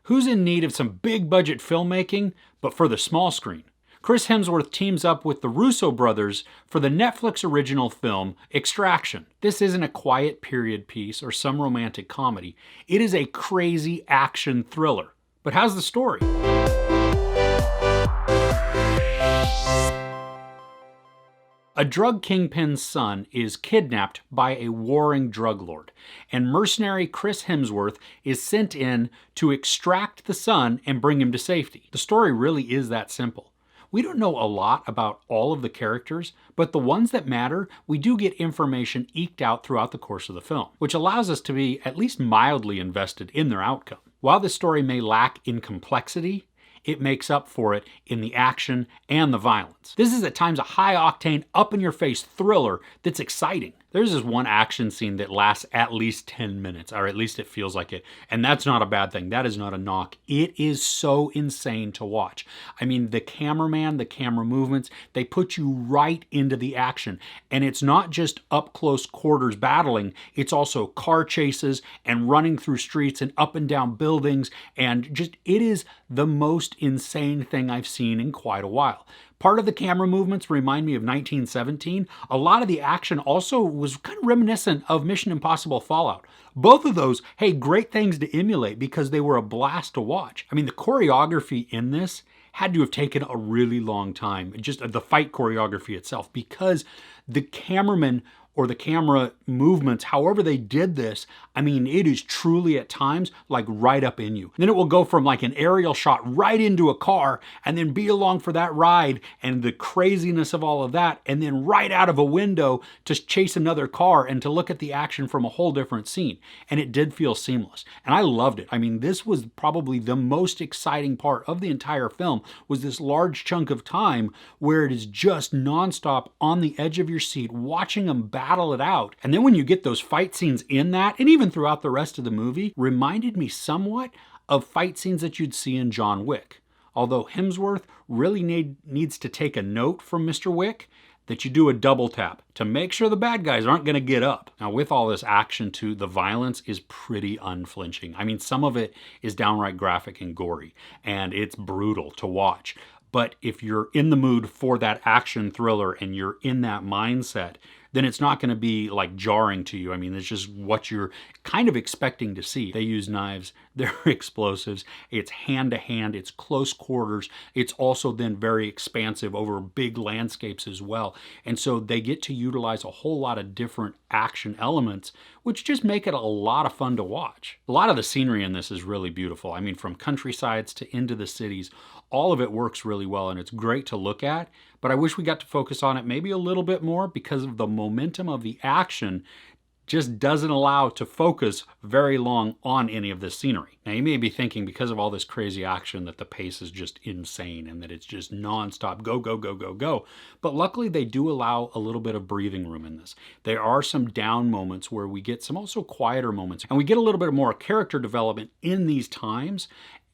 Who's in need of some big budget filmmaking, but for the small screen? Chris Hemsworth teams up with the Russo brothers for the Netflix original film Extraction. This isn't a quiet period piece or some romantic comedy. It is a crazy action thriller. But how's the story? A drug kingpin's son is kidnapped by a warring drug lord, and mercenary Chris Hemsworth is sent in to extract the son and bring him to safety. The story really is that simple. We don't know a lot about all of the characters, but the ones that matter, we do get information eked out throughout the course of the film, which allows us to be at least mildly invested in their outcome. While the story may lack in complexity, it makes up for it in the action and the violence. This is at times a high-octane, up-in-your-face thriller that's exciting. There's this one action scene that lasts at least 10 minutes, or at least it feels like it, and that's not a bad thing. That is not a knock. It is so insane to watch. I mean, the cameraman, the camera movements, they put you right into the action, and it's not just up-close quarters battling, it's also car chases and running through streets and up and down buildings, and just, it is the most insane thing I've seen in quite a while. Part of the camera movements remind me of 1917. A lot of the action also was kind of reminiscent of Mission Impossible Fallout. Both of those, hey, great things to emulate because they were a blast to watch. I mean, the choreography in this had to have taken a really long time, just the fight choreography itself, because the cameraman or the camera movements, however they did this, I mean, it is truly at times like right up in you. Then it will go from like an aerial shot right into a car and then be along for that ride and the craziness of all of that, and then right out of a window to chase another car and to look at the action from a whole different scene. And it did feel seamless. And I loved it. I mean, this was probably the most exciting part of the entire film, was this large chunk of time where it is just nonstop on the edge of your seat, watching them battle it out. And then when you get those fight scenes in that, and even throughout the rest of the movie, reminded me somewhat of fight scenes that you'd see in John Wick. Although Hemsworth really needs to take a note from Mr. Wick, that you do a double tap to make sure the bad guys aren't going to get up. Now, with all this action too, the violence is pretty unflinching. I mean, some of it is downright graphic and gory, and it's brutal to watch. But if you're in the mood for that action thriller and you're in that mindset, then it's not going to be like jarring to you. I mean, it's just what you're kind of expecting to see. They use knives, they're explosives, it's hand to hand, it's close quarters. It's also then very expansive over big landscapes as well. And so they get to utilize a whole lot of different action elements, which just make it a lot of fun to watch. A lot of the scenery in this is really beautiful. I mean, from countrysides to into the cities, all of it works really well and it's great to look at, but I wish we got to focus on it maybe a little bit more because of the momentum of the action just doesn't allow to focus very long on any of this scenery. Now you may be thinking because of all this crazy action that the pace is just insane and that it's just nonstop go, go, go, go, go. But luckily they do allow a little bit of breathing room in this. There are some down moments where we get some also quieter moments and we get a little bit more character development in these times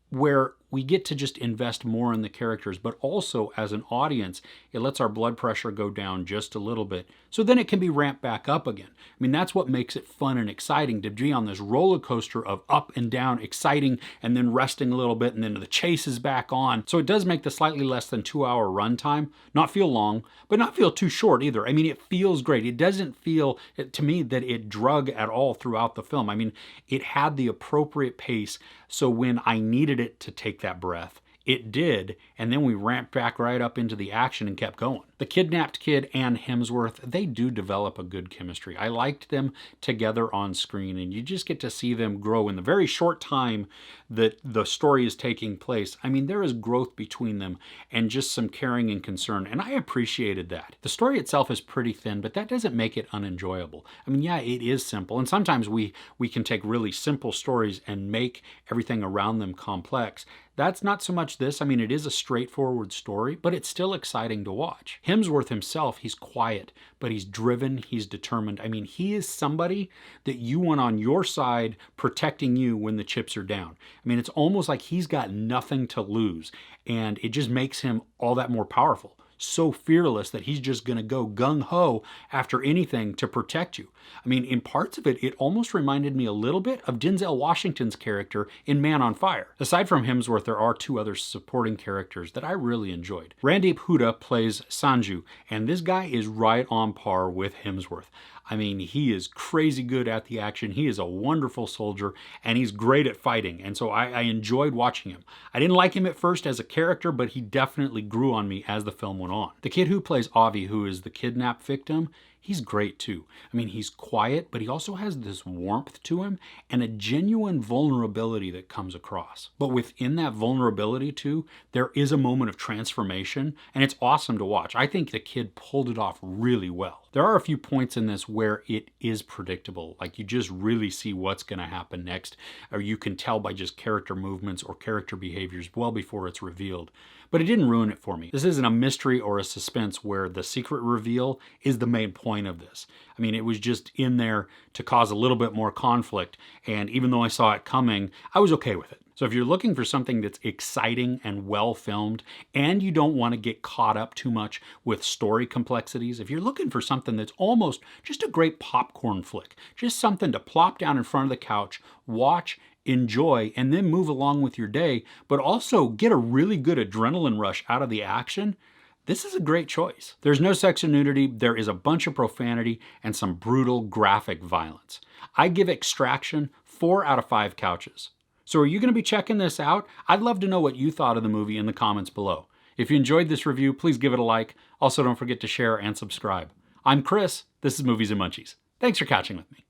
where we get to just invest more in the characters, but also as an audience, it lets our blood pressure go down just a little bit. So then it can be ramped back up again. I mean, that's what makes it fun and exciting to be on this roller coaster of up and down, exciting, and then resting a little bit, and then the chase is back on. So it does make the slightly less than 2-hour runtime not feel long, but not feel too short either. I mean, it feels great. It doesn't feel, to me, that it drug at all throughout the film. I mean, it had the appropriate pace, so when I needed it to take that breath, it did, and then we ramped back right up into the action and kept going. The kidnapped kid and Hemsworth, they do develop a good chemistry. I liked them together on screen, and you just get to see them grow in the very short time that the story is taking place. I mean, there is growth between them and just some caring and concern, and I appreciated that. The story itself is pretty thin, but that doesn't make it unenjoyable. I mean, yeah, it is simple, and sometimes we can take really simple stories and make everything around them complex. That's not so much this. I mean, it is a straightforward story, but it's still exciting to watch. Hemsworth himself, he's quiet, but he's driven, he's determined. I mean, he is somebody that you want on your side protecting you when the chips are down. I mean, it's almost like he's got nothing to lose, and it just makes him all that more powerful. so fearless that he's just gonna go gung-ho after anything to protect you. I mean, in parts of it, it almost reminded me a little bit of Denzel Washington's character in Man on Fire. Aside from Hemsworth, there are two other supporting characters that I really enjoyed. Randeep Hooda plays Sanju, and this guy is right on par with Hemsworth. I mean, he is crazy good at the action. He is a wonderful soldier, and he's great at fighting. And so I enjoyed watching him. I didn't like him at first as a character, but he definitely grew on me as the film went on. The kid who plays Avi, who is the kidnapped victim, he's great too. I mean, he's quiet, but he also has this warmth to him and a genuine vulnerability that comes across. But within that vulnerability too, there is a moment of transformation, and it's awesome to watch. I think the kid pulled it off really well. There are a few points in this where it is predictable, like you just really see what's going to happen next, or you can tell by just character movements or character behaviors well before it's revealed. But it didn't ruin it for me. This isn't a mystery or a suspense where the secret reveal is the main point of this. I mean, it was just in there to cause a little bit more conflict, and even though I saw it coming, I was okay with it. So if you're looking for something that's exciting and well filmed, and you don't want to get caught up too much with story complexities, if you're looking for something that's almost just a great popcorn flick, just something to plop down in front of the couch, watch, enjoy, and then move along with your day, but also get a really good adrenaline rush out of the action, this is a great choice. There's no sex or nudity, there is a bunch of profanity and some brutal graphic violence. I give Extraction 4 out of 5 couches. So are you going to be checking this out? I'd love to know what you thought of the movie in the comments below. If you enjoyed this review, please give it a like. Also, don't forget to share and subscribe. I'm Chris. This is Movies and Munchies. Thanks for catching with me.